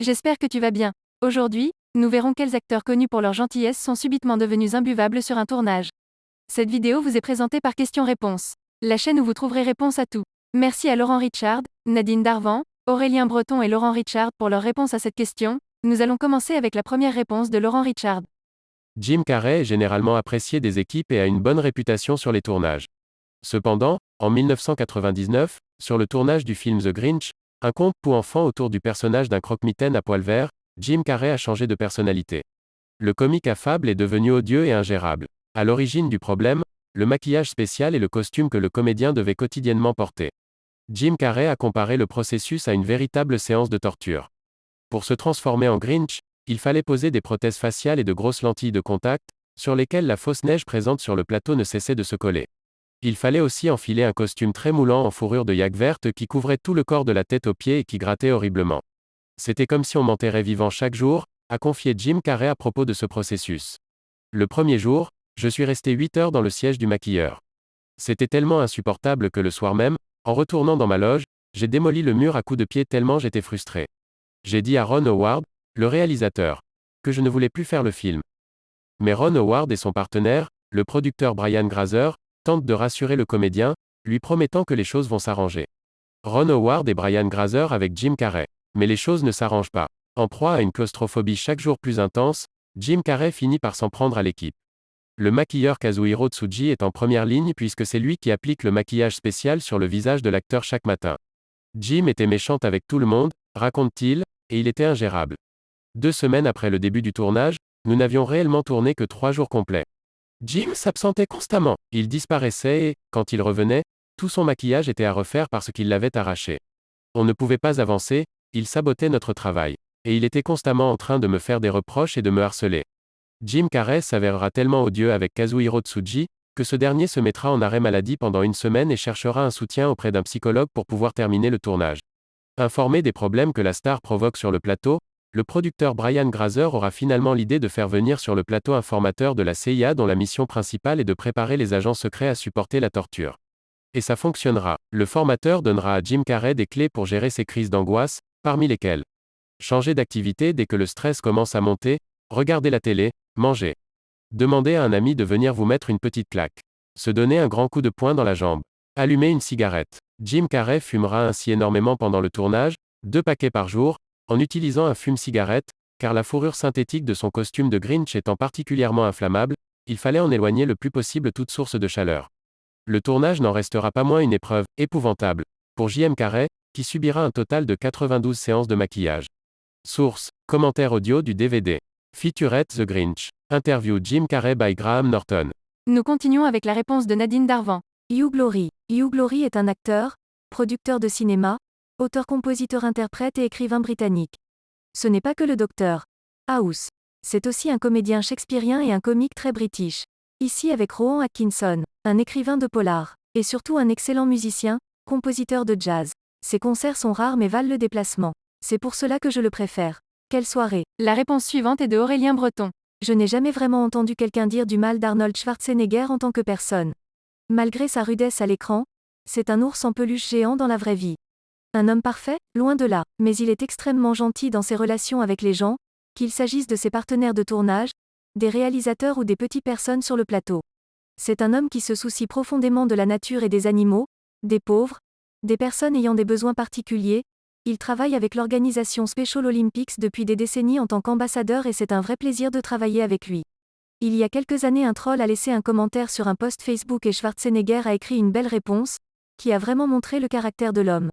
J'espère que tu vas bien. Aujourd'hui, nous verrons quels acteurs connus pour leur gentillesse sont subitement devenus imbuvables sur un tournage. Cette vidéo vous est présentée par Questions-Réponses, la chaîne où vous trouverez réponse à tout. Merci à Laurent Richard, Nadine Darvan, Aurélien Breton et Laurent Richard pour leur réponse à cette question. Nous allons commencer avec la première réponse de Laurent Richard. Jim Carrey est généralement apprécié des équipes et a une bonne réputation sur les tournages. Cependant, en 1999, sur le tournage du film The Grinch, un conte pour enfants autour du personnage d'un croque-mitaine à poil vert, Jim Carrey a changé de personnalité. Le comique affable est devenu odieux et ingérable. À l'origine du problème, le maquillage spécial et le costume que le comédien devait quotidiennement porter. Jim Carrey a comparé le processus à une véritable séance de torture. Pour se transformer en Grinch, il fallait poser des prothèses faciales et de grosses lentilles de contact, sur lesquelles la fausse neige présente sur le plateau ne cessait de se coller. Il fallait aussi enfiler un costume très moulant en fourrure de yak verte qui couvrait tout le corps de la tête aux pieds et qui grattait horriblement. C'était comme si on m'enterrait vivant chaque jour, a confié Jim Carrey à propos de ce processus. Le premier jour, je suis resté 8 heures dans le siège du maquilleur. C'était tellement insupportable que le soir même, en retournant dans ma loge, j'ai démoli le mur à coups de pied tellement j'étais frustré. J'ai dit à Ron Howard, le réalisateur, que je ne voulais plus faire le film. Mais Ron Howard et son partenaire, le producteur Brian Grazer, tentent de rassurer le comédien, lui promettant que les choses vont s'arranger. Ron Howard et Brian Grazer avec Jim Carrey. Mais les choses ne s'arrangent pas. En proie à une claustrophobie chaque jour plus intense, Jim Carrey finit par s'en prendre à l'équipe. Le maquilleur Kazuhiro Tsuji est en première ligne puisque c'est lui qui applique le maquillage spécial sur le visage de l'acteur chaque matin. Jim était méchant avec tout le monde, raconte-t-il, et il était ingérable. 2 semaines après le début du tournage, nous n'avions réellement tourné que 3 jours complets. Jim s'absentait constamment, il disparaissait et, quand il revenait, tout son maquillage était à refaire parce qu'il l'avait arraché. On ne pouvait pas avancer, il sabotait notre travail. Et il était constamment en train de me faire des reproches et de me harceler. Jim Carrey s'avérera tellement odieux avec Kazuhiro Tsuji, que ce dernier se mettra en arrêt maladie pendant 1 semaine et cherchera un soutien auprès d'un psychologue pour pouvoir terminer le tournage. Informé des problèmes que la star provoque sur le plateau, le producteur Brian Grazer aura finalement l'idée de faire venir sur le plateau un formateur de la CIA dont la mission principale est de préparer les agents secrets à supporter la torture. Et ça fonctionnera. Le formateur donnera à Jim Carrey des clés pour gérer ses crises d'angoisse, parmi lesquelles changer d'activité dès que le stress commence à monter, regarder la télé, manger. Demander à un ami de venir vous mettre une petite claque. Se donner un grand coup de poing dans la jambe. Allumer une cigarette. Jim Carrey fumera ainsi énormément pendant le tournage, 2 paquets par jour, en utilisant un fume-cigarette, car la fourrure synthétique de son costume de Grinch étant particulièrement inflammable, il fallait en éloigner le plus possible toute source de chaleur. Le tournage n'en restera pas moins une épreuve épouvantable pour Jim Carrey, qui subira un total de 92 séances de maquillage. Source: commentaire audio du DVD. Featurette The Grinch. Interview Jim Carrey by Graham Norton. Nous continuons avec la réponse de Nadine Darvan. Hugh Laurie. Hugh Laurie est un acteur, producteur de cinéma, auteur-compositeur-interprète et écrivain britannique. Ce n'est pas que le Docteur House. C'est aussi un comédien shakespearien et un comique très british. Ici avec Rowan Atkinson, un écrivain de polar, et surtout un excellent musicien, compositeur de jazz. Ses concerts sont rares mais valent le déplacement. C'est pour cela que je le préfère. Quelle soirée! La réponse suivante est de Aurélien Breton. Je n'ai jamais vraiment entendu quelqu'un dire du mal d'Arnold Schwarzenegger en tant que personne. Malgré sa rudesse à l'écran, c'est un ours en peluche géant dans la vraie vie. Un homme parfait? Loin de là, mais il est extrêmement gentil dans ses relations avec les gens, qu'il s'agisse de ses partenaires de tournage, des réalisateurs ou des petites personnes sur le plateau. C'est un homme qui se soucie profondément de la nature et des animaux, des pauvres, des personnes ayant des besoins particuliers. Il travaille avec l'organisation Special Olympics depuis des décennies en tant qu'ambassadeur et c'est un vrai plaisir de travailler avec lui. Il y a quelques années un troll a laissé un commentaire sur un post Facebook et Schwarzenegger a écrit une belle réponse, qui a vraiment montré le caractère de l'homme.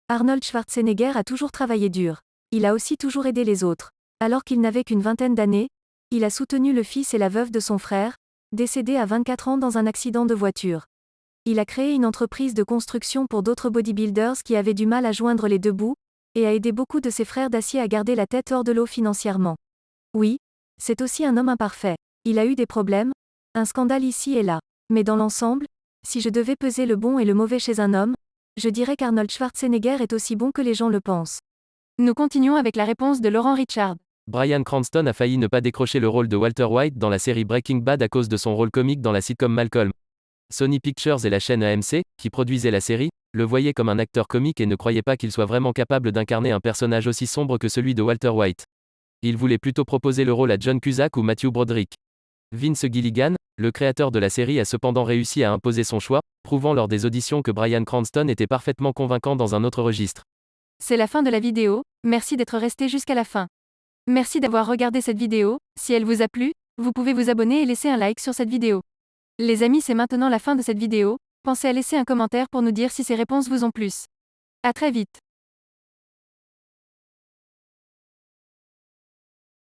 Arnold Schwarzenegger a toujours travaillé dur. Il a aussi toujours aidé les autres. Alors qu'il n'avait qu'une vingtaine d'années, il a soutenu le fils et la veuve de son frère, décédé à 24 ans dans un accident de voiture. Il a créé une entreprise de construction pour d'autres bodybuilders qui avaient du mal à joindre les deux bouts, et a aidé beaucoup de ses frères d'acier à garder la tête hors de l'eau financièrement. Oui, c'est aussi un homme imparfait. Il a eu des problèmes, un scandale ici et là. Mais dans l'ensemble, si je devais peser le bon et le mauvais chez un homme, je dirais qu'Arnold Schwarzenegger est aussi bon que les gens le pensent. Nous continuons avec la réponse de Laurent Richard. Bryan Cranston a failli ne pas décrocher le rôle de Walter White dans la série Breaking Bad à cause de son rôle comique dans la sitcom Malcolm. Sony Pictures et la chaîne AMC, qui produisait la série, le voyaient comme un acteur comique et ne croyaient pas qu'il soit vraiment capable d'incarner un personnage aussi sombre que celui de Walter White. Ils voulaient plutôt proposer le rôle à John Cusack ou Matthew Broderick. Vince Gilligan, le créateur de la série, a cependant réussi à imposer son choix, prouvant lors des auditions que Bryan Cranston était parfaitement convaincant dans un autre registre. C'est la fin de la vidéo, merci d'être resté jusqu'à la fin. Merci d'avoir regardé cette vidéo, si elle vous a plu, vous pouvez vous abonner et laisser un like sur cette vidéo. Les amis, c'est maintenant la fin de cette vidéo, pensez à laisser un commentaire pour nous dire si ces réponses vous ont plu. À très vite.